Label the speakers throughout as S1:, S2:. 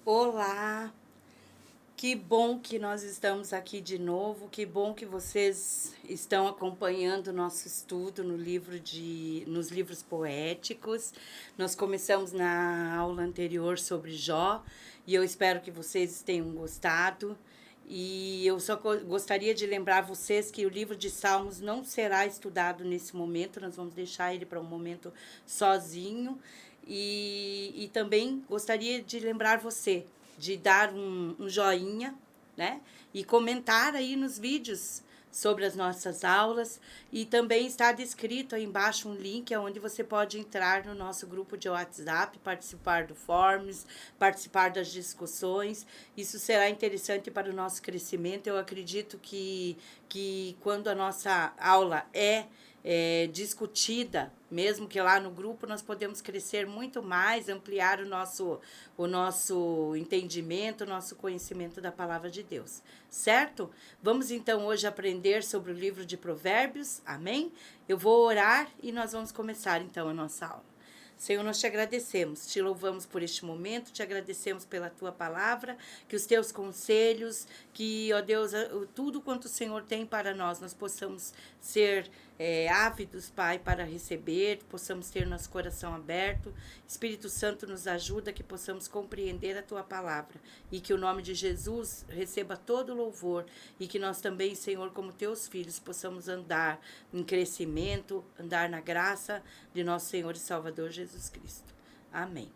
S1: Olá, que bom que nós estamos aqui de novo, que bom que vocês estão acompanhando o nosso estudo nos livros poéticos. Nós começamos na aula anterior sobre Jó e eu espero que vocês tenham gostado. E eu só gostaria de lembrar vocês que o livro de Salmos não será estudado nesse momento, nós vamos deixar ele para um momento sozinho. E também gostaria de lembrar você de dar um joinha, né? E comentar aí nos vídeos sobre as nossas aulas. E também está descrito aí embaixo um link onde você pode entrar no nosso grupo de WhatsApp, participar do Forms, participar das discussões. Isso será interessante para o nosso crescimento. Eu acredito que quando a nossa aula é discutida, mesmo que lá no grupo nós podemos crescer muito mais, ampliar o nosso entendimento, o nosso conhecimento da palavra de Deus, certo? Vamos então hoje aprender sobre o livro de Provérbios, amém? Eu vou orar e nós vamos começar então a nossa aula. Senhor, nós te agradecemos, te louvamos por este momento, te agradecemos pela tua palavra, que os teus conselhos, que, ó Deus, tudo quanto o Senhor tem para nós possamos ser ávidos, Pai, para receber, possamos ter nosso coração aberto. Espírito Santo nos ajuda que possamos compreender a tua palavra e que o nome de Jesus receba todo o louvor e que nós também, Senhor, como teus filhos, possamos andar em crescimento, andar na graça de nosso Senhor e Salvador Jesus Cristo. Amém.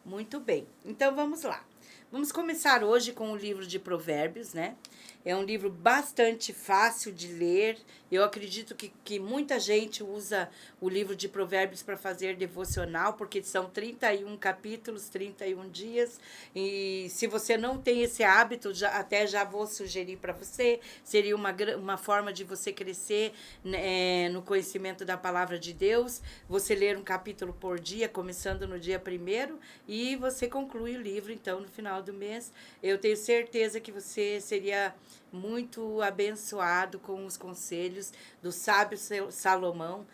S1: Muito bem, então vamos lá. Vamos começar hoje com o livro de Provérbios, né? É um livro bastante fácil de ler. Eu acredito que muita gente usa o livro de Provérbios para fazer devocional, porque são 31 capítulos, 31 dias. E se você não tem esse hábito, já vou sugerir para você, seria uma forma de você crescer, né, no conhecimento da palavra de Deus. Você ler um capítulo por dia, começando no dia 1º, e você conclui o livro, então, no final do mês. Eu tenho certeza que você seria muito abençoado com os conselhos do sábio Salomão,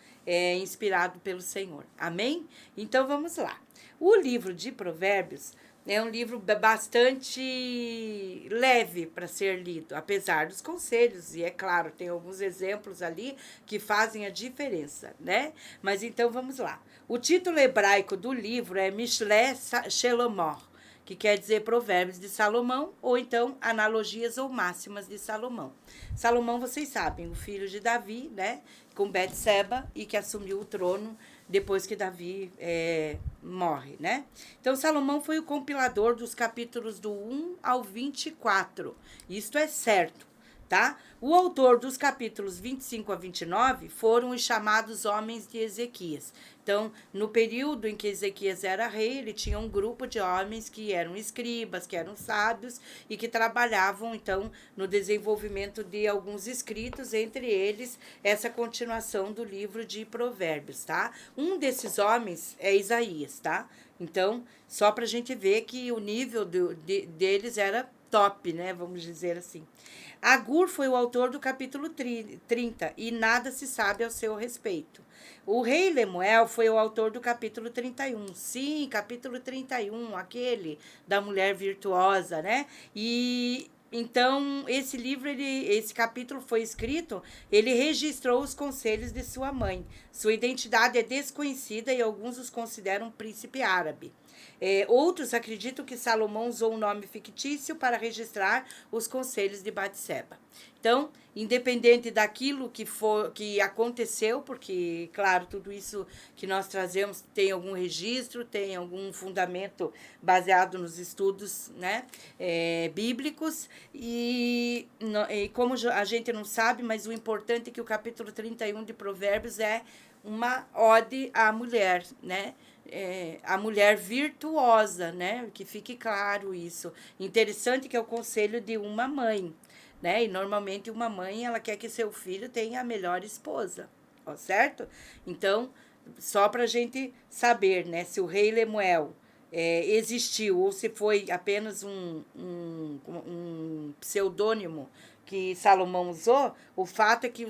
S1: inspirado pelo Senhor. Amém? Então vamos lá. O livro de Provérbios é um livro bastante leve para ser lido, apesar dos conselhos, e é claro, tem alguns exemplos ali que fazem a diferença, né? Mas então vamos lá. O título hebraico do livro é Mishle Shelomor, que quer dizer Provérbios de Salomão, ou então analogias ou máximas de Salomão. Salomão, vocês sabem, o filho de Davi, né, com Betseba, e que assumiu o trono depois que Davi morre, né? Então, Salomão foi o compilador dos capítulos do 1 ao 24, isto é certo, tá? O autor dos capítulos 25 a 29 foram os chamados homens de Ezequias. Então, no período em que Ezequias era rei, ele tinha um grupo de homens que eram escribas, que eram sábios e que trabalhavam, então, no desenvolvimento de alguns escritos, entre eles essa continuação do livro de Provérbios, tá? Um desses homens é Isaías, tá? Então, só para a gente ver que o nível deles era top, né? Vamos dizer assim. Agur foi o autor do capítulo 30 e nada se sabe ao seu respeito. O rei Lemuel foi o autor do capítulo 31. Sim, capítulo 31, aquele da mulher virtuosa, né? E então, esse capítulo foi escrito, ele registrou os conselhos de sua mãe. Sua identidade é desconhecida e alguns os consideram um príncipe árabe. Outros acreditam que Salomão usou um nome fictício para registrar os conselhos de Batseba. Então, independente daquilo que aconteceu, porque, claro, tudo isso que nós trazemos tem algum registro, tem algum fundamento baseado nos estudos, né, bíblicos, e como a gente não sabe, mas o importante é que o capítulo 31 de Provérbios é uma ode à mulher, né? A mulher virtuosa, né? Que fique claro isso. Interessante que é o conselho de uma mãe, né? E normalmente uma mãe, ela quer que seu filho tenha a melhor esposa, ó, certo? Então, só para a gente saber, né? Se o rei Lemuel existiu ou se foi apenas um pseudônimo que Salomão usou, o fato é que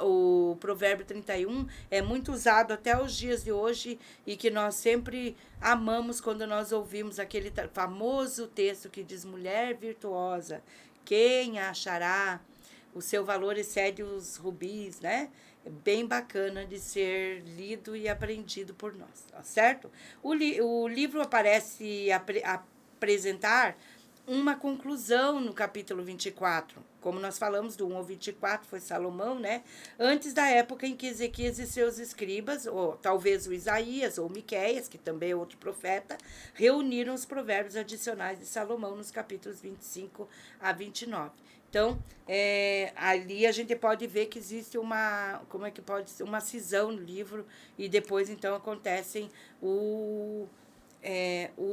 S1: o Provérbio 31 é muito usado até os dias de hoje e que nós sempre amamos quando nós ouvimos aquele famoso texto que diz: mulher virtuosa, quem a achará? O seu valor excede os rubis, né? É bem bacana de ser lido e aprendido por nós, tá certo? O livro parece apresentar uma conclusão no capítulo 24. Como nós falamos, do 1 ao 24 foi Salomão, né? Antes da época em que Ezequias e seus escribas, ou talvez o Isaías ou Miqueias, que também é outro profeta, reuniram os provérbios adicionais de Salomão nos capítulos 25 a 29. Então, ali a gente pode ver que existe uma, como é que pode ser, uma cisão no livro, e depois, então, acontecem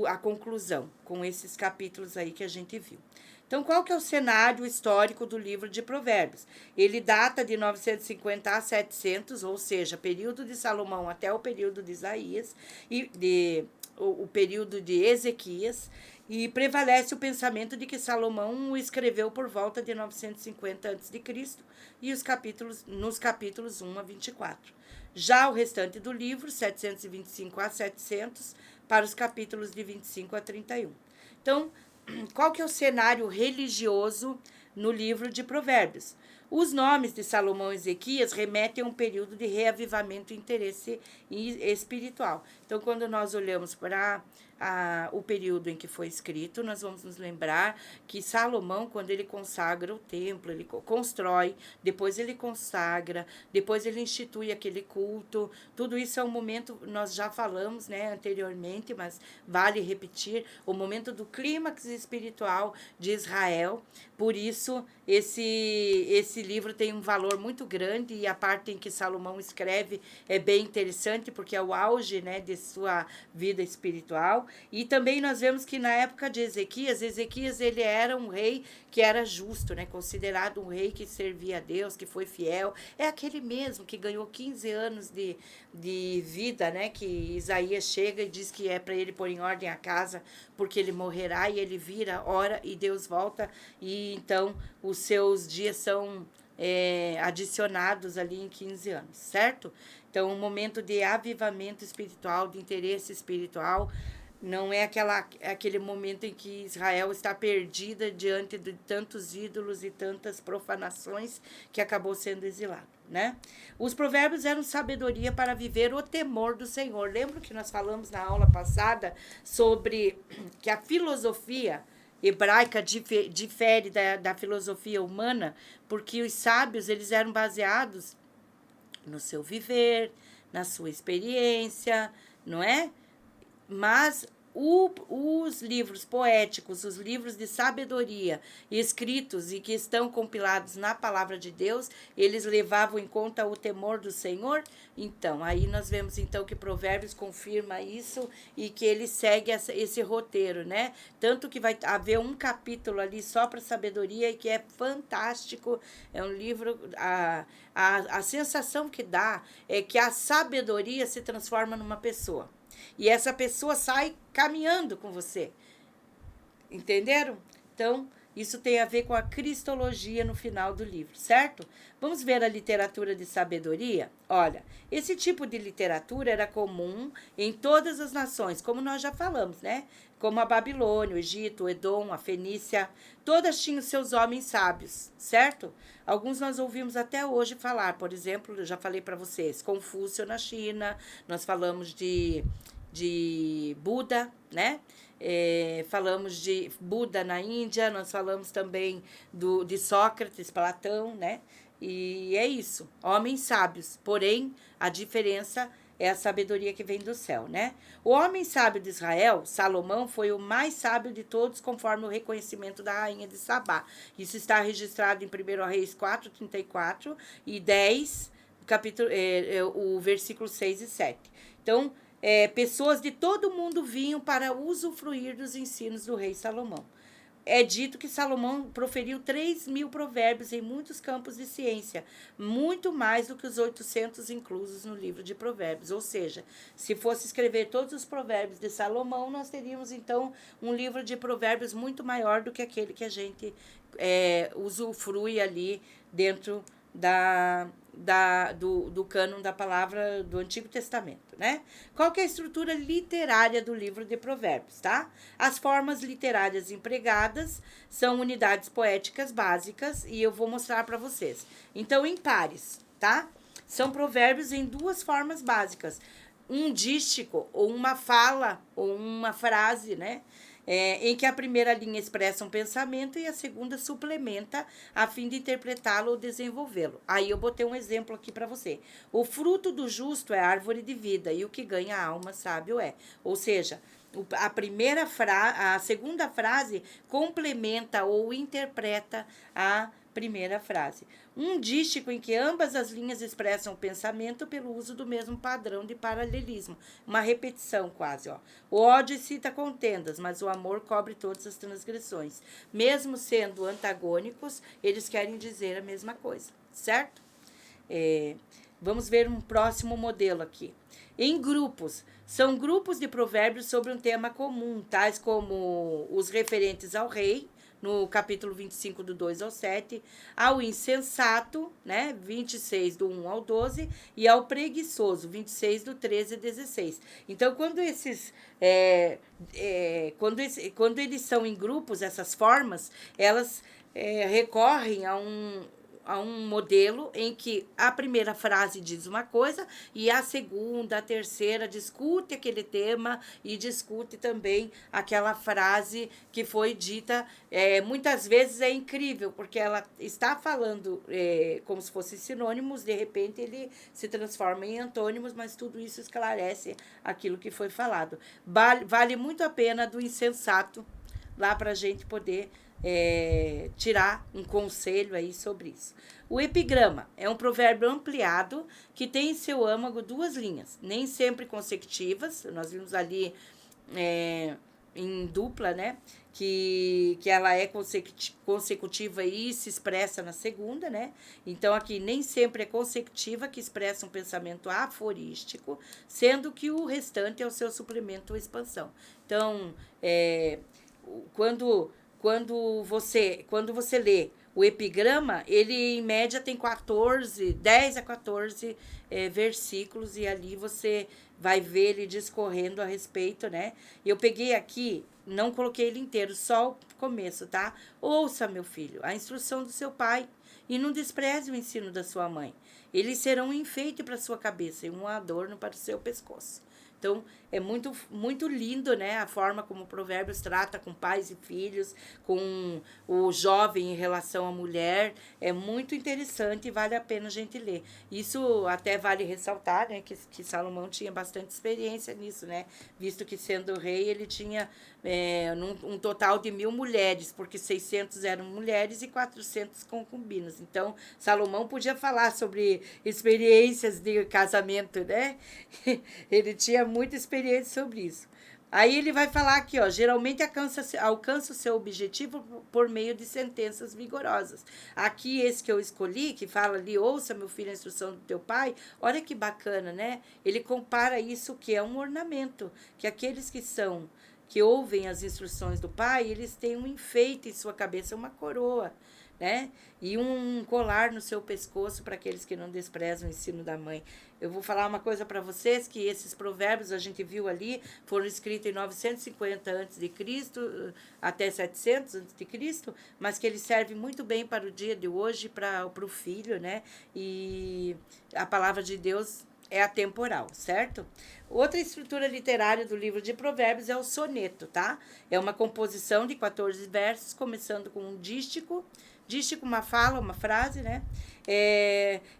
S1: a conclusão com esses capítulos aí que a gente viu. Então, qual que é o cenário histórico do livro de Provérbios? Ele data de 950 a 700, ou seja, período de Salomão até o período de Isaías, e o período de Ezequias, e prevalece o pensamento de que Salomão o escreveu por volta de 950 a.C. e nos capítulos 1 a 24. Já o restante do livro, 725 a 700, para os capítulos de 25 a 31. Então, qual que é o cenário religioso no livro de Provérbios? Os nomes de Salomão e Ezequias remetem a um período de reavivamento e interesse espiritual. Então, quando nós olhamos para o período em que foi escrito, nós vamos nos lembrar que Salomão, quando ele consagra o templo, ele constrói, depois ele consagra, depois ele institui aquele culto. Tudo isso é um momento, nós já falamos, né, anteriormente, mas vale repetir, o momento do clímax espiritual de Israel. Por isso, esse livro tem um valor muito grande, e a parte em que Salomão escreve é bem interessante, porque é o auge, né, de sua vida espiritual. E também nós vemos que na época de Ezequias ele era um rei que era justo, né, considerado um rei que servia a Deus, que foi fiel. É aquele mesmo que ganhou 15 anos de vida, né, que Isaías chega e diz que é para ele pôr em ordem a casa, porque ele morrerá, e ele vira, ora, e Deus volta, e então os seus dias são adicionados ali em 15 anos, certo? Então, um momento de avivamento espiritual, de interesse espiritual. Não é aquele momento em que Israel está perdida diante de tantos ídolos e tantas profanações, que acabou sendo exilado, né? Os provérbios eram sabedoria para viver o temor do Senhor. Lembra que nós falamos na aula passada sobre que a filosofia hebraica difere da filosofia humana, porque os sábios, eles eram baseados no seu viver, na sua experiência, não é? Mas os livros poéticos, os livros de sabedoria escritos e que estão compilados na palavra de Deus, eles levavam em conta o temor do Senhor. Então, aí nós vemos então que Provérbios confirma isso, e que ele segue esse roteiro, né? Tanto que vai haver um capítulo ali só para sabedoria, e que é fantástico. É um livro, a sensação que dá é que a sabedoria se transforma numa pessoa. E essa pessoa sai caminhando com você. Entenderam? Então, isso tem a ver com a cristologia no final do livro, certo? Vamos ver a literatura de sabedoria? Olha, esse tipo de literatura era comum em todas as nações, como nós já falamos, né? Como a Babilônia, o Egito, o Edom, a Fenícia, todas tinham seus homens sábios, certo? Alguns nós ouvimos até hoje falar, por exemplo, eu já falei para vocês, Confúcio na China, nós falamos de Buda, né? Falamos de Buda na Índia, nós falamos também de Sócrates, Platão, né? E é isso, homens sábios, porém a diferença é a sabedoria que vem do céu, né? O homem sábio de Israel, Salomão, foi o mais sábio de todos, conforme o reconhecimento da rainha de Sabá. Isso está registrado em 1 Reis 4, 34 e 10, o versículo 6 e 7. Então, pessoas de todo mundo vinham para usufruir dos ensinos do rei Salomão. é dito que Salomão proferiu 3.000 provérbios em muitos campos de ciência, muito mais do que os 800 inclusos no livro de Provérbios. Ou seja, se fosse escrever todos os provérbios de Salomão, nós teríamos então um livro de provérbios muito maior do que aquele que a gente usufrui ali dentro do cânon da palavra do Antigo Testamento, né? Qual que é a estrutura literária do livro de Provérbios, tá? As formas literárias empregadas são unidades poéticas básicas e eu vou mostrar para vocês. Então, em pares, tá? São provérbios em duas formas básicas. Um dístico, ou uma fala, ou uma frase, né? Em que a primeira linha expressa um pensamento e a segunda suplementa a fim de interpretá-lo ou desenvolvê-lo. Aí eu botei um exemplo aqui para você. O fruto do justo é árvore de vida e o que ganha a alma sábio é. Ou seja, a segunda frase complementa ou interpreta a primeira frase. Um dístico em que ambas as linhas expressam o pensamento pelo uso do mesmo padrão de paralelismo. Uma repetição quase, ó. O ódio excita contendas, mas o amor cobre todas as transgressões. Mesmo sendo antagônicos, eles querem dizer a mesma coisa, certo? Vamos ver um próximo modelo aqui. Em grupos. São grupos de provérbios sobre um tema comum, tais como os referentes ao rei, no capítulo 25, do 2 ao 7, ao insensato, né, 26, do 1 ao 12, e ao preguiçoso, 26, do 13 ao 16. Então, quando quando eles são em grupos, essas formas, elas recorrem a um modelo em que a primeira frase diz uma coisa e a segunda, a terceira discute aquele tema e discute também aquela frase que foi dita. Muitas vezes é incrível, porque ela está falando como se fossem sinônimos, de repente ele se transforma em antônimos, mas tudo isso esclarece aquilo que foi falado. Vale muito a pena do insensato, lá para a gente poder tirar um conselho aí sobre isso. O epigrama é um provérbio ampliado que tem em seu âmago duas linhas, nem sempre consecutivas. Nós vimos ali em dupla, né? Que ela é consecutiva e se expressa na segunda, né? Então, aqui nem sempre é consecutiva, que expressa um pensamento aforístico, sendo que o restante é o seu suplemento ou expansão. Então, quando você lê o epigrama, ele em média tem 10 a 14 versículos, e ali você vai ver ele discorrendo a respeito, né? Eu peguei aqui, não coloquei ele inteiro, só o começo, tá? Ouça, meu filho, a instrução do seu pai e não despreze o ensino da sua mãe. Eles serão um enfeite para sua cabeça e um adorno para o seu pescoço. Então, é muito, muito lindo, né, a forma como o Provérbios trata com pais e filhos, com o jovem em relação à mulher. É muito interessante e vale a pena a gente ler. Isso até vale ressaltar, né, que Salomão tinha bastante experiência nisso, né, visto que, sendo rei, ele tinha um total de 1.000 mulheres, porque 600 eram mulheres e 400 concubinas. Então, Salomão podia falar sobre experiências de casamento, né? Ele tinha muita experiência sobre isso. Aí ele vai falar aqui, ó, geralmente alcança o seu objetivo por meio de sentenças vigorosas. Aqui, esse que eu escolhi, que fala ali, ouça, meu filho, a instrução do teu pai, olha que bacana, né? Ele compara isso que é um ornamento, que aqueles que ouvem as instruções do pai, eles têm um enfeite em sua cabeça, uma coroa, né? E um colar no seu pescoço para aqueles que não desprezam o ensino da mãe. Eu vou falar uma coisa para vocês, que esses provérbios, a gente viu ali, foram escritos em 950 a.C. até 700 a.C., mas que eles servem muito bem para o dia de hoje, para o filho, né? E a palavra de Deus é atemporal, certo? Outra estrutura literária do livro de Provérbios é o soneto, tá? É uma composição de 14 versos, começando com um dístico, uma fala, uma frase, né?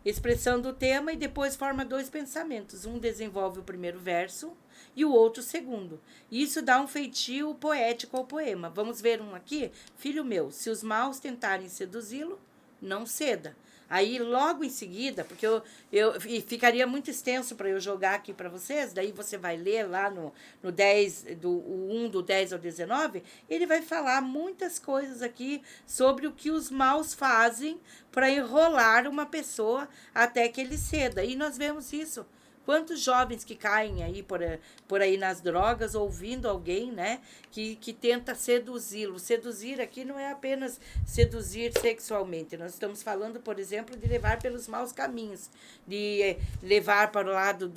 S1: Expressando o tema, e depois forma dois pensamentos. Um desenvolve o primeiro verso e o outro o segundo. Isso dá um feitio poético ao poema. Vamos ver um aqui? Filho meu, se os maus tentarem seduzi-lo, não ceda. Aí, logo em seguida, porque e ficaria muito extenso para eu jogar aqui para vocês, daí você vai ler lá no 10, o 1 do 10 ao 19, ele vai falar muitas coisas aqui sobre o que os maus fazem para enrolar uma pessoa até que ele ceda. E nós vemos isso. Quantos jovens que caem aí por aí nas drogas, ouvindo alguém, né, que tenta seduzi-lo. Seduzir aqui não é apenas seduzir sexualmente. Nós estamos falando, por exemplo, de levar pelos maus caminhos, de levar para o lado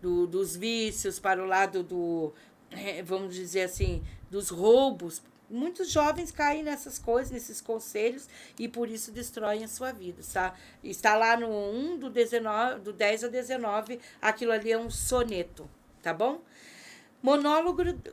S1: dos vícios, para o lado vamos dizer assim, dos roubos. Muitos jovens caem nessas coisas, nesses conselhos, e por isso destroem a sua vida. Está lá no 1 do 10 ao 19, aquilo ali é um soneto, tá bom?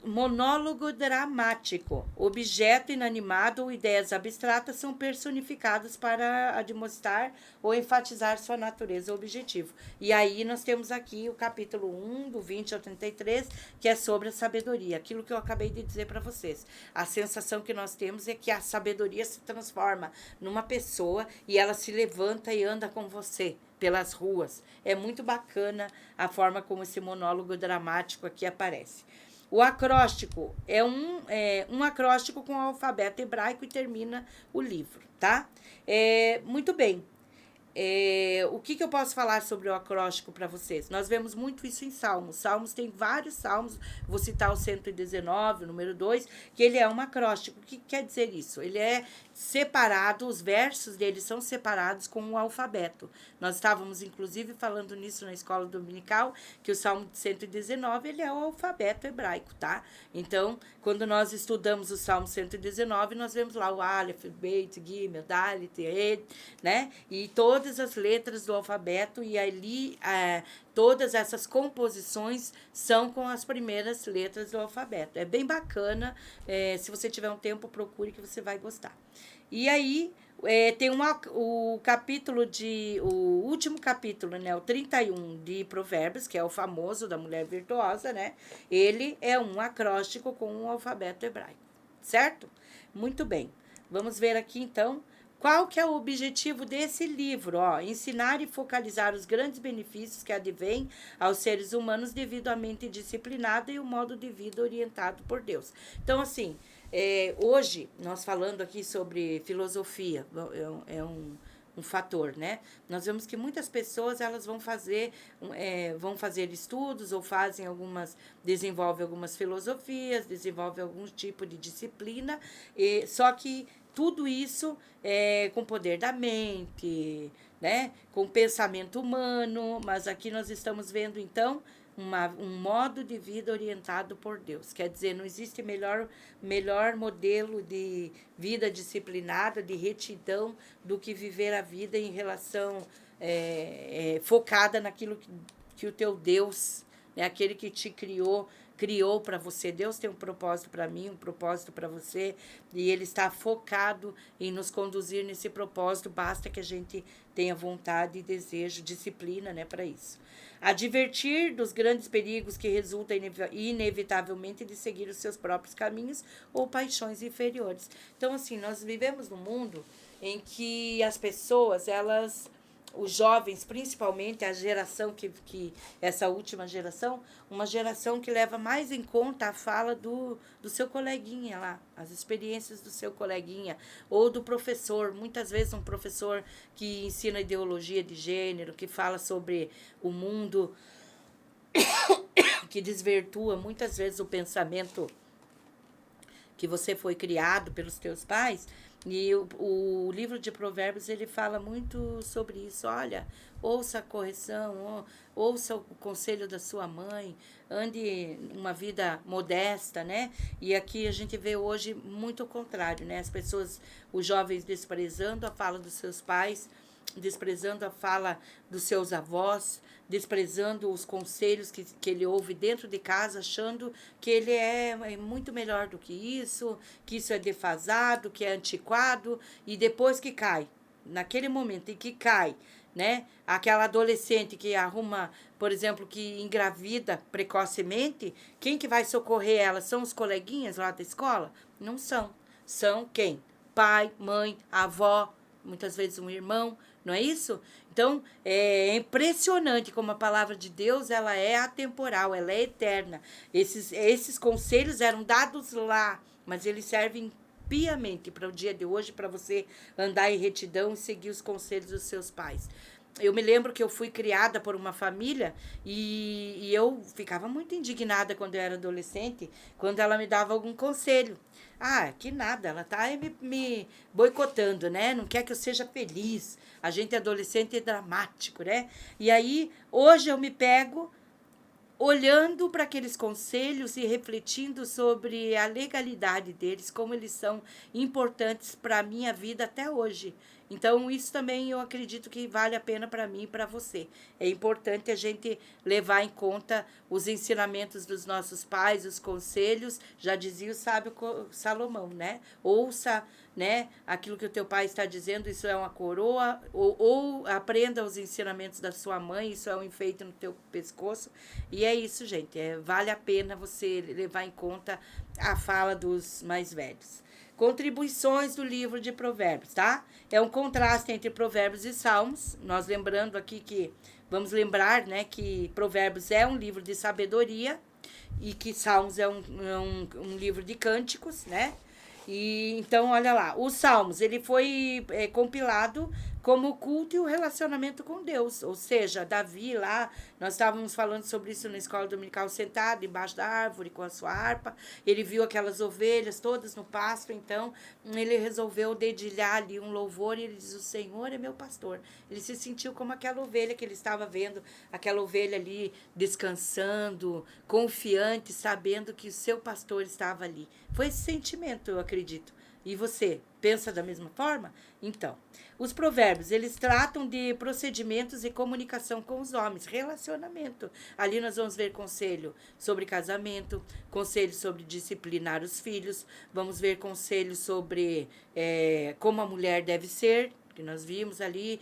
S1: Monólogo dramático. Objeto inanimado ou ideias abstratas são personificados para admoestar ou enfatizar sua natureza ou objetivo. E aí nós temos aqui o capítulo 1, do 20 ao 33, que é sobre a sabedoria. Aquilo que eu acabei de dizer para vocês. A sensação que nós temos é que a sabedoria se transforma numa pessoa e ela se levanta e anda com você pelas ruas. É muito bacana a forma como esse monólogo dramático aqui aparece. O acróstico é um acróstico com o alfabeto hebraico e termina o livro, tá? Muito bem. O que eu posso falar sobre o acróstico para vocês? Nós vemos muito isso em Salmos. Salmos tem vários salmos, vou citar o 119, o número 2, que ele é um acróstico. O que quer dizer isso? Ele é separado, os versos dele são separados com o alfabeto. Nós estávamos, inclusive, falando nisso na escola dominical, que o Salmo 119, ele é o alfabeto hebraico, tá? Então, quando nós estudamos o Salmo 119, nós vemos lá o Aleph, Beit, Gimel, Dalet, Ed, né? E todas as letras do alfabeto, e ali todas essas composições são com as primeiras letras do alfabeto. É bem bacana, se você tiver um tempo, procure que você vai gostar. E aí, tem o último capítulo, né, o 31 de Provérbios, que é o famoso da mulher virtuosa, né? Ele é um acróstico com o alfabeto hebraico, certo? Muito bem. Vamos ver aqui, então, qual que é o objetivo desse livro? Ensinar e focalizar os grandes benefícios que advêm aos seres humanos devido à mente disciplinada e o modo de vida orientado por Deus. Então, assim, hoje, nós falando aqui sobre filosofia, é um fator, né? Nós vemos que muitas pessoas, elas vão fazer estudos ou desenvolvem algumas filosofias, desenvolvem algum tipo de disciplina, só que tudo isso com o poder da mente, né? Com o pensamento humano, mas aqui nós estamos vendo, então, um modo de vida orientado por Deus. Quer dizer, não existe melhor modelo de vida disciplinada, de retidão, do que viver a vida em relação focada naquilo que o teu Deus, né, aquele que te criou para você. Deus tem um propósito para mim, um propósito para você, e Ele está focado em nos conduzir nesse propósito. Basta que a gente tenha vontade e desejo, disciplina, né, para isso. Advertir dos grandes perigos que resultam inevitavelmente de seguir os seus próprios caminhos ou paixões inferiores. Então, assim, nós vivemos num mundo em que as pessoas, os jovens, principalmente a geração essa última geração, uma geração que leva mais em conta a fala do seu coleguinha lá, as experiências do seu coleguinha, ou do professor, muitas vezes um professor que ensina ideologia de gênero, que fala sobre o mundo, que desvirtua muitas vezes o pensamento que você foi criado pelos teus pais. E o livro de Provérbios, ele fala muito sobre isso. Olha, ouça a correção, ouça o conselho da sua mãe, ande uma vida modesta, né? E aqui a gente vê hoje muito o contrário, né? As pessoas, os jovens desprezando a fala dos seus pais, desprezando a fala dos seus avós, desprezando os conselhos que ele ouve dentro de casa, achando que ele é muito melhor do que isso é defasado, que é antiquado, e depois que cai, naquele momento em que cai, né, aquela adolescente que arruma, por exemplo, que engravida precocemente, quem que vai socorrer ela? São os coleguinhas lá da escola? Não são. São quem? Pai, mãe, avó, muitas vezes um irmão, não é isso? Então, é impressionante como a palavra de Deus, ela é atemporal, ela é eterna. Esses conselhos eram dados lá, mas eles servem piamente para o dia de hoje, para você andar em retidão e seguir os conselhos dos seus pais. Eu me lembro que eu fui criada por uma família e eu ficava muito indignada quando eu era adolescente, quando ela me dava algum conselho. Ah, que nada, ela tá aí me boicotando, né? Não quer que eu seja feliz. A gente adolescente é dramático, né? E aí, hoje eu me pego olhando para aqueles conselhos e refletindo sobre a legalidade deles, como eles são importantes para a minha vida até hoje. Então, isso também eu acredito que vale a pena para mim e para você. É importante a gente levar em conta os ensinamentos dos nossos pais, os conselhos, já dizia o sábio Salomão, né? Ouça, né, aquilo que o teu pai está dizendo, isso é uma coroa, ou aprenda os ensinamentos da sua mãe, isso é um enfeite no teu pescoço. E é isso, gente, vale a pena você levar em conta a fala dos mais velhos. Contribuições do livro de Provérbios, tá? É um contraste entre Provérbios e Salmos. Nós lembrando aqui que, vamos lembrar, né, que Provérbios é um livro de sabedoria e que Salmos é um livro de cânticos, né? E então, olha lá, os Salmos, ele foi compilado como o culto e o relacionamento com Deus. Ou seja, Davi lá, nós estávamos falando sobre isso na escola dominical, sentado embaixo da árvore com a sua harpa. Ele viu aquelas ovelhas todas no pasto, então ele resolveu dedilhar ali um louvor e ele diz: o Senhor é meu pastor. Ele se sentiu como aquela ovelha que ele estava vendo, aquela ovelha ali descansando, confiante, sabendo que o seu pastor estava ali. Foi esse sentimento, eu acredito. E você, pensa da mesma forma? Então, os provérbios, eles tratam de procedimentos e comunicação com os homens, relacionamento. Ali nós vamos ver conselho sobre casamento, conselho sobre disciplinar os filhos, vamos ver conselho sobre como a mulher deve ser, que nós vimos ali,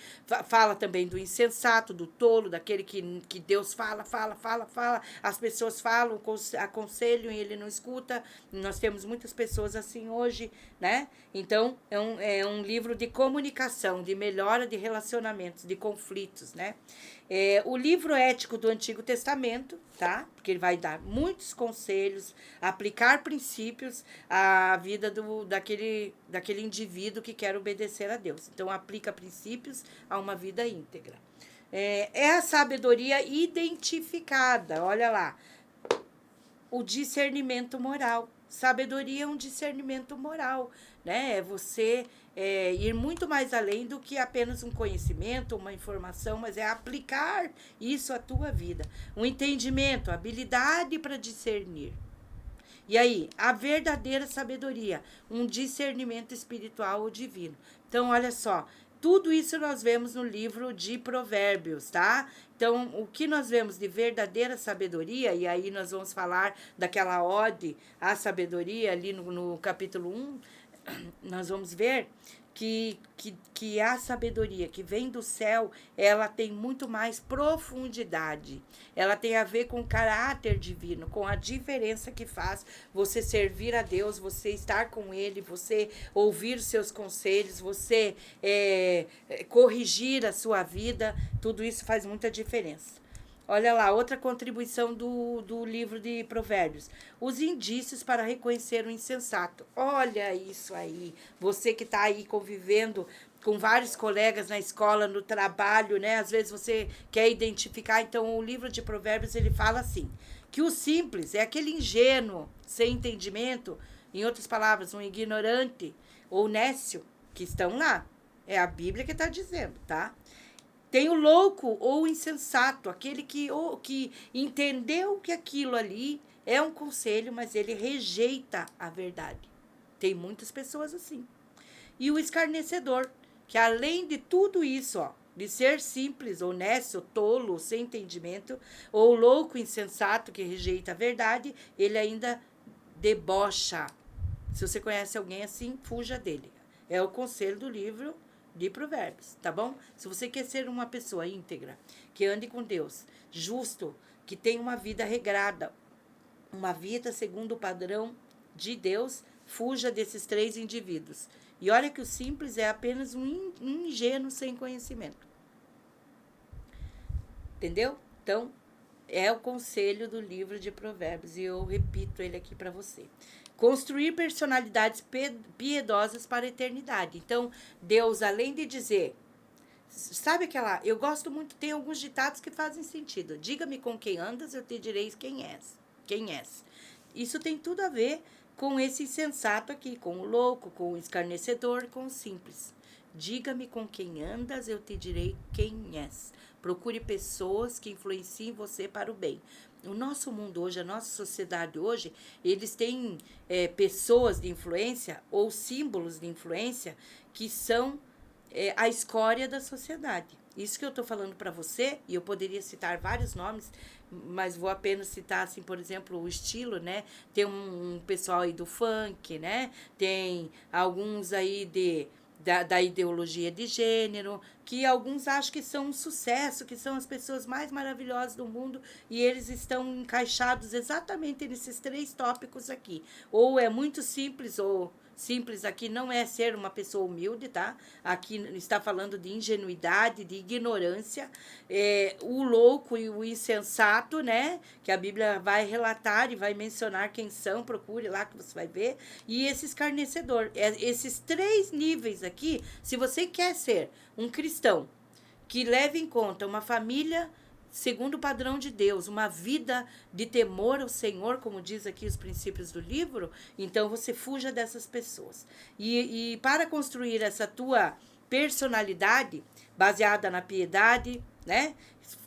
S1: fala também do insensato, do tolo, daquele que Deus fala, as pessoas falam, aconselham e ele não escuta. Nós temos muitas pessoas assim hoje, né? Então, é um livro de comunicação, de melhora de relacionamentos, de conflitos, né? O livro ético do Antigo Testamento, tá? Porque ele vai dar muitos conselhos, aplicar princípios à vida daquele indivíduo que quer obedecer a Deus. Então, aplica princípios a uma vida íntegra. É a sabedoria identificada, olha lá, o discernimento moral. Sabedoria é um discernimento moral, né? É você ir muito mais além do que apenas um conhecimento, uma informação, mas é aplicar isso à tua vida. Um entendimento, habilidade para discernir. E aí, a verdadeira sabedoria, um discernimento espiritual ou divino. Então, olha só, tudo isso nós vemos no livro de Provérbios, tá? Então, o que nós vemos de verdadeira sabedoria, e aí nós vamos falar daquela ode à sabedoria ali no capítulo 1, nós vamos ver que a sabedoria que vem do céu, ela tem muito mais profundidade. Ela tem a ver com o caráter divino, com a diferença que faz você servir a Deus, você estar com Ele, você ouvir os seus conselhos, você corrigir a sua vida. Tudo isso faz muita diferença. Olha lá, outra contribuição do livro de Provérbios. Os indícios para reconhecer o insensato. Olha isso aí. Você que está aí convivendo com vários colegas na escola, no trabalho, né? Às vezes você quer identificar. Então, o livro de Provérbios, ele fala assim, que o simples é aquele ingênuo, sem entendimento, em outras palavras, um ignorante ou nécio, que estão lá. É a Bíblia que está dizendo, tá? Tem o louco ou o insensato, aquele que entendeu que aquilo ali é um conselho, mas ele rejeita a verdade. Tem muitas pessoas assim. E o escarnecedor, que além de tudo isso, ó, de ser simples, honesto, tolo, sem entendimento, ou louco, insensato, que rejeita a verdade, ele ainda debocha. Se você conhece alguém assim, fuja dele. É o conselho do livro de Provérbios, tá bom? Se você quer ser uma pessoa íntegra, que ande com Deus, justo, que tenha uma vida regrada, uma vida segundo o padrão de Deus, fuja desses 3 indivíduos, E olha que o simples é apenas um ingênuo sem conhecimento. Entendeu? Então, é o conselho do livro de Provérbios, e eu repito ele aqui para você. Construir personalidades piedosas para a eternidade. Então, Deus, além de dizer, sabe aquela, eu gosto muito, tem alguns ditados que fazem sentido. Diga-me com quem andas, eu te direi quem és. Quem és. Isso tem tudo a ver com esse insensato aqui, com o louco, com o escarnecedor, com o simples. Diga-me com quem andas, eu te direi quem és. Procure pessoas que influenciem você para o bem. O nosso mundo hoje, a nossa sociedade hoje, eles têm pessoas de influência ou símbolos de influência que são a escória da sociedade. Isso que eu estou falando para você, e eu poderia citar vários nomes, mas vou apenas citar, assim, por exemplo, o estilo, né? Tem um pessoal aí do funk, né? Tem alguns aí da ideologia de gênero, que alguns acham que são um sucesso, que são as pessoas mais maravilhosas do mundo, e eles estão encaixados exatamente nesses 3 tópicos aqui. Ou é muito simples, ou simples aqui não é ser uma pessoa humilde, tá? Aqui está falando de ingenuidade, de ignorância, o louco e o insensato, né? Que a Bíblia vai relatar e vai mencionar quem são, procure lá que você vai ver. E esse escarnecedor, esses 3 níveis aqui, se você quer ser um cristão que leve em conta uma família segundo o padrão de Deus, uma vida de temor ao Senhor, como diz aqui os princípios do livro, então você fuja dessas pessoas. E para construir essa tua personalidade baseada na piedade, né?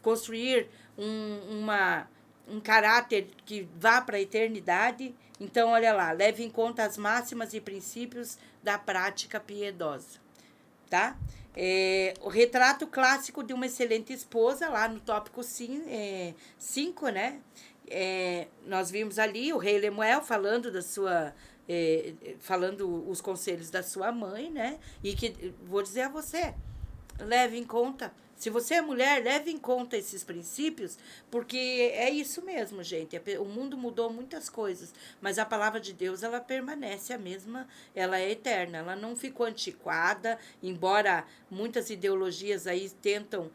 S1: Construir um caráter que vá para a eternidade. Então, olha lá, leve em conta as máximas e princípios da prática piedosa, tá? O retrato clássico de uma excelente esposa, lá no tópico 5, né? Nós vimos ali o rei Lemuel falando da sua... falando os conselhos da sua mãe, né? E que, vou dizer a você, leve em conta. Se você é mulher, leve em conta esses princípios, porque é isso mesmo, gente. O mundo mudou muitas coisas, mas a palavra de Deus, ela permanece a mesma, ela é eterna, ela não ficou antiquada, embora muitas ideologias aí tentam,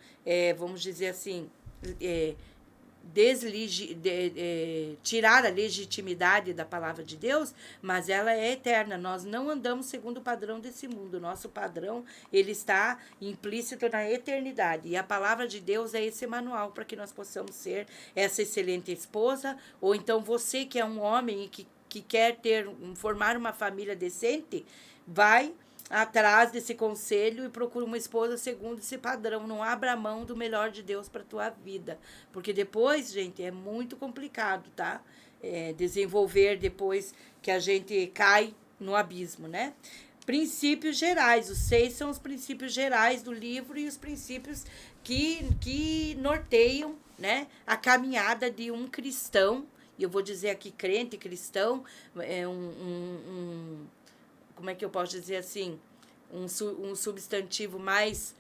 S1: vamos dizer assim, tirar a legitimidade da palavra de Deus, mas ela é eterna. Nós não andamos segundo o padrão desse mundo. Nosso padrão, ele está implícito na eternidade. E a palavra de Deus é esse manual para que nós possamos ser essa excelente esposa, ou então você que é um homem e que quer formar uma família decente, vai atrás desse conselho e procura uma esposa segundo esse padrão. Não abra mão do melhor de Deus para tua vida, porque depois, gente, é muito complicado, tá? Desenvolver depois que a gente cai no abismo, né? Princípios gerais. Os 6 são os princípios gerais do livro e os princípios que norteiam, né, a caminhada de um cristão. E eu vou dizer aqui crente, cristão, como é que eu posso dizer assim, um substantivo mais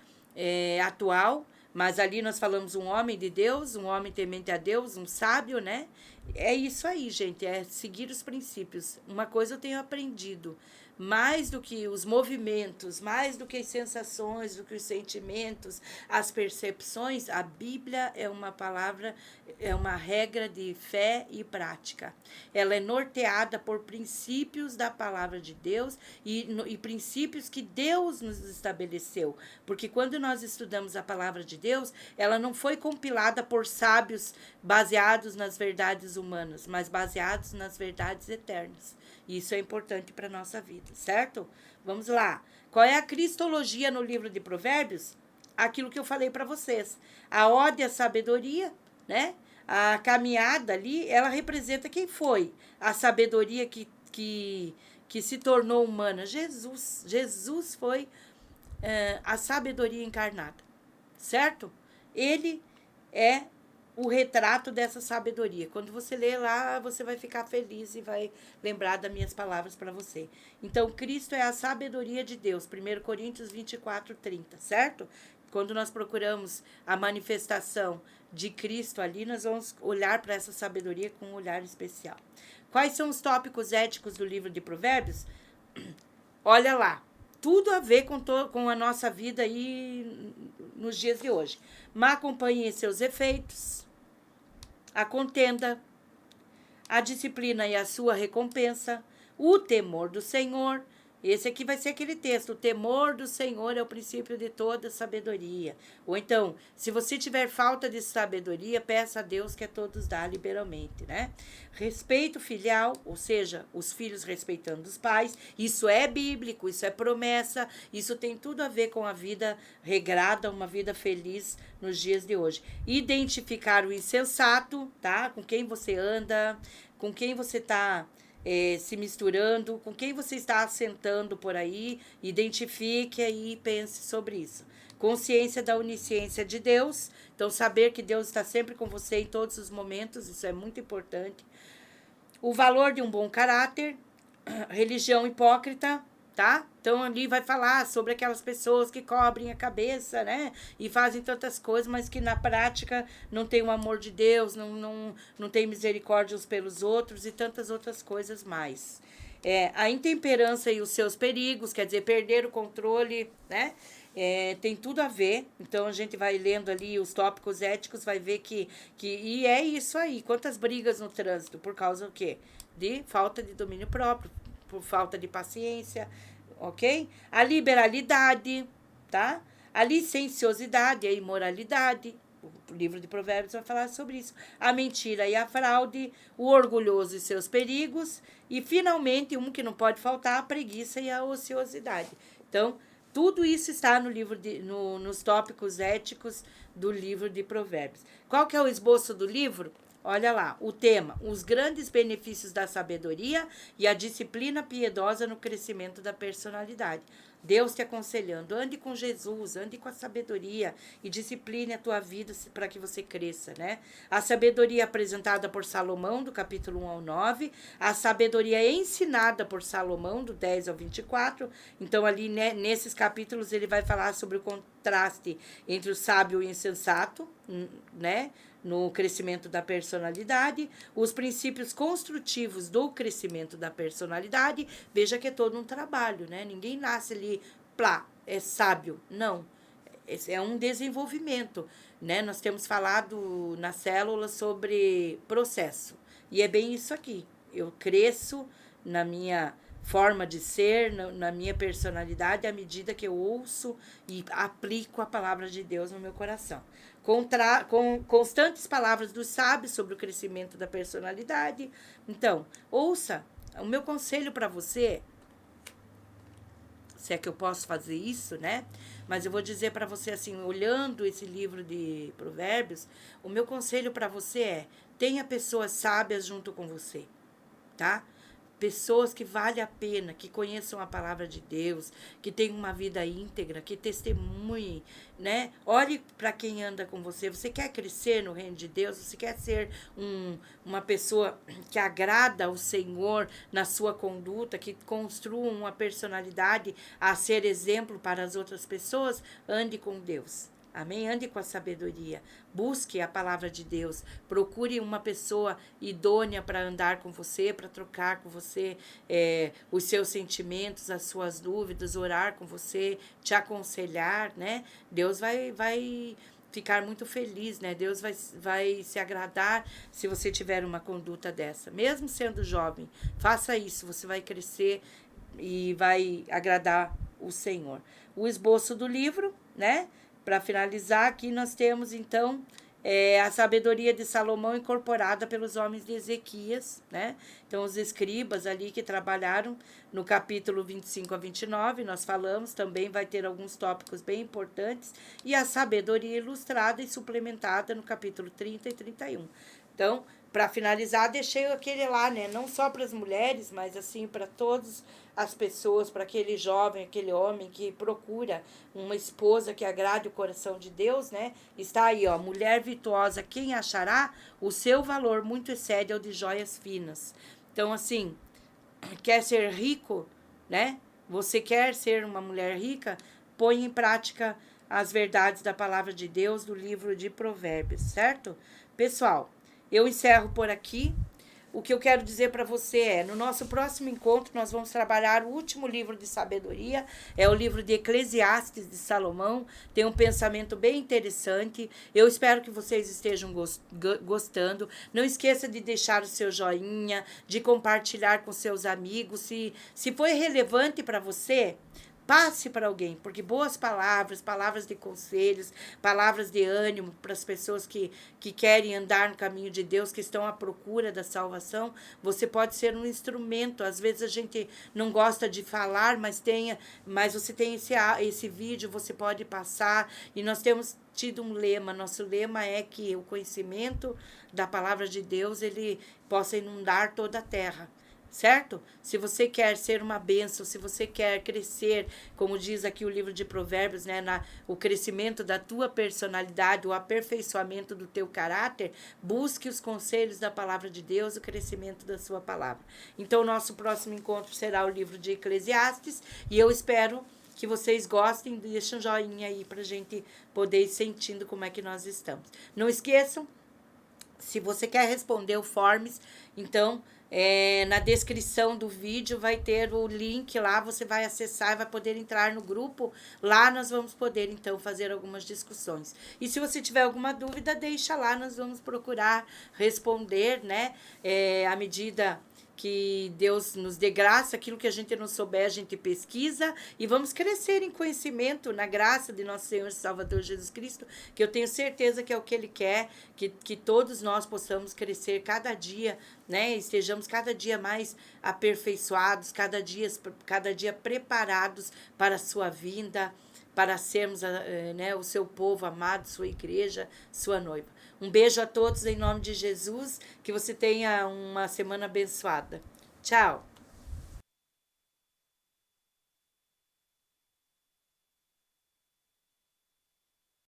S1: atual, mas ali nós falamos um homem de Deus, um homem temente a Deus, um sábio, né? É isso aí, gente, é seguir os princípios. Uma coisa eu tenho aprendido, mais do que os movimentos, mais do que as sensações, do que os sentimentos, as percepções, a Bíblia é uma palavra, é uma regra de fé e prática. Ela é norteada por princípios da palavra de Deus e princípios que Deus nos estabeleceu. Porque quando nós estudamos a palavra de Deus, ela não foi compilada por sábios baseados nas verdades humanas, mas baseados nas verdades eternas. Isso é importante para a nossa vida, certo? Vamos lá. Qual é a cristologia no livro de Provérbios? Aquilo que eu falei para vocês. A ode à sabedoria, né? A caminhada ali, ela representa quem foi? A sabedoria que se tornou humana. Jesus. Jesus foi a sabedoria encarnada, certo? Ele é o retrato dessa sabedoria. Quando você lê lá, você vai ficar feliz e vai lembrar das minhas palavras para você. Então, Cristo é a sabedoria de Deus. 1 Coríntios 24:30, certo? Quando nós procuramos a manifestação de Cristo ali, nós vamos olhar para essa sabedoria com um olhar especial. Quais são os tópicos éticos do livro de Provérbios? Olha lá. tudo a ver com a nossa vida aí nos dias de hoje. Má companhia e seus efeitos, a contenda, a disciplina e a sua recompensa, o temor do Senhor. Esse aqui vai ser aquele texto: o temor do Senhor é o princípio de toda sabedoria. Ou então, se você tiver falta de sabedoria, peça a Deus que a todos dá liberalmente, né? Respeito filial, ou seja, os filhos respeitando os pais. Isso é bíblico, isso é promessa, isso tem tudo a ver com a vida regrada, uma vida feliz nos dias de hoje. Identificar o insensato, tá? Com quem você anda, com quem você está se misturando, com quem você está assentando por aí, identifique aí e pense sobre isso. Consciência da onisciência de Deus, então saber que Deus está sempre com você em todos os momentos, isso é muito importante. O valor de um bom caráter, religião hipócrita, tá? Então ali vai falar sobre aquelas pessoas que cobrem a cabeça, né? E fazem tantas coisas, mas que na prática não tem o amor de Deus, não tem misericórdia uns pelos outros e tantas outras coisas mais. A intemperança e os seus perigos, quer dizer, perder o controle, né? Tem tudo a ver. Então a gente vai lendo ali os tópicos éticos, vai ver e é isso aí. Quantas brigas no trânsito por causa do quê? De falta de domínio próprio, por falta de paciência, ok? A liberalidade, tá? A licenciosidade, a imoralidade. O livro de Provérbios vai falar sobre isso. A mentira e a fraude, o orgulhoso e seus perigos. E, finalmente, um que não pode faltar, a preguiça e a ociosidade. Então, tudo isso está no livro nos tópicos éticos do livro de Provérbios. Qual que é o esboço do livro? Olha lá, o tema: os grandes benefícios da sabedoria e a disciplina piedosa no crescimento da personalidade. Deus te aconselhando, ande com Jesus, ande com a sabedoria e discipline a tua vida para que você cresça, né? A sabedoria apresentada por Salomão, do capítulo 1 ao 9, a sabedoria ensinada por Salomão, do 10 ao 24. Então, ali, né, nesses capítulos, ele vai falar sobre o contraste entre o sábio e o insensato, né? No crescimento da personalidade, os princípios construtivos do crescimento da personalidade. Veja que é todo um trabalho, né? Ninguém nasce ali, plá, é sábio. Não, esse é um desenvolvimento, né? Nós temos falado na célula sobre processo, e é bem isso aqui. Eu cresço na minha forma de ser, na minha personalidade, à medida que eu ouço e aplico a palavra de Deus no meu coração. Com constantes palavras dos sábios sobre o crescimento da personalidade. Então, ouça, o meu conselho para você, se é que eu posso fazer isso, né? Mas eu vou dizer para você assim, olhando esse livro de Provérbios, o meu conselho para você é: tenha pessoas sábias junto com você, tá? Pessoas que vale a pena, que conheçam a palavra de Deus, que tenham uma vida íntegra, que testemunhem, né? Olhe para quem anda com você. Você quer crescer no reino de Deus? Você quer ser uma pessoa que agrada ao Senhor na sua conduta, que construa uma personalidade a ser exemplo para as outras pessoas? Ande com Deus. Amém? Ande com a sabedoria. Busque a palavra de Deus. Procure uma pessoa idônea para andar com você, para trocar com você os seus sentimentos, as suas dúvidas, orar com você, te aconselhar, né? Deus vai ficar muito feliz, né? Deus vai se agradar se você tiver uma conduta dessa. Mesmo sendo jovem, faça isso. Você vai crescer e vai agradar o Senhor. O esboço do livro, né? Para finalizar, aqui nós temos, então, a sabedoria de Salomão incorporada pelos homens de Ezequias, né? Então, os escribas ali que trabalharam no capítulo 25 a 29, nós falamos, também vai ter alguns tópicos bem importantes, e a sabedoria ilustrada e suplementada no capítulo 30 e 31. Então, para finalizar, deixei aquele lá, né? Não só para as mulheres, mas assim para todas as pessoas, para aquele jovem, aquele homem que procura uma esposa que agrade o coração de Deus, né? Está aí, ó, mulher virtuosa, quem achará? O seu valor muito excede ao de joias finas. Então, assim, quer ser rico, né? Você quer ser uma mulher rica? Põe em prática as verdades da palavra de Deus do livro de Provérbios, certo? Pessoal, eu encerro por aqui. o que eu quero dizer para você é, no nosso próximo encontro nós vamos trabalhar o último livro de sabedoria, é o livro de Eclesiastes de Salomão, tem um pensamento bem interessante, eu espero que vocês estejam gostando, não esqueça de deixar o seu joinha, de compartilhar com seus amigos, se foi relevante para você, passe para alguém, porque boas palavras, palavras de conselhos, palavras de ânimo para as pessoas que querem andar no caminho de Deus, que estão à procura da salvação, você pode ser um instrumento. Às vezes a gente não gosta de falar, mas você tem esse vídeo, você pode passar, e nós temos tido um lema, nosso lema é que o conhecimento da palavra de Deus, ele possa inundar toda a terra. Certo? Se você quer ser uma bênção, se você quer crescer, como diz aqui o livro de Provérbios, né, o crescimento da tua personalidade, o aperfeiçoamento do teu caráter, busque os conselhos da palavra de Deus, o crescimento da sua palavra. Então, nosso próximo encontro será o livro de Eclesiastes, e eu espero que vocês gostem, deixem um joinha aí pra gente poder ir sentindo como é que nós estamos. Não esqueçam, se você quer responder o Forms, então, na descrição do vídeo vai ter o link lá, você vai acessar e vai poder entrar no grupo. Lá nós vamos poder, então, fazer algumas discussões. E se você tiver alguma dúvida, deixa lá, nós vamos procurar responder, né? À medida que Deus nos dê graça, aquilo que a gente não souber, a gente pesquisa, e vamos crescer em conhecimento, na graça de nosso Senhor e Salvador Jesus Cristo, que eu tenho certeza que é o que Ele quer, que todos nós possamos crescer cada dia, né? Estejamos cada dia mais aperfeiçoados, cada dia preparados para a sua vinda, para sermos né, o seu povo amado, sua igreja, sua noiva. Um beijo a todos em nome de Jesus, que você tenha uma semana abençoada. Tchau!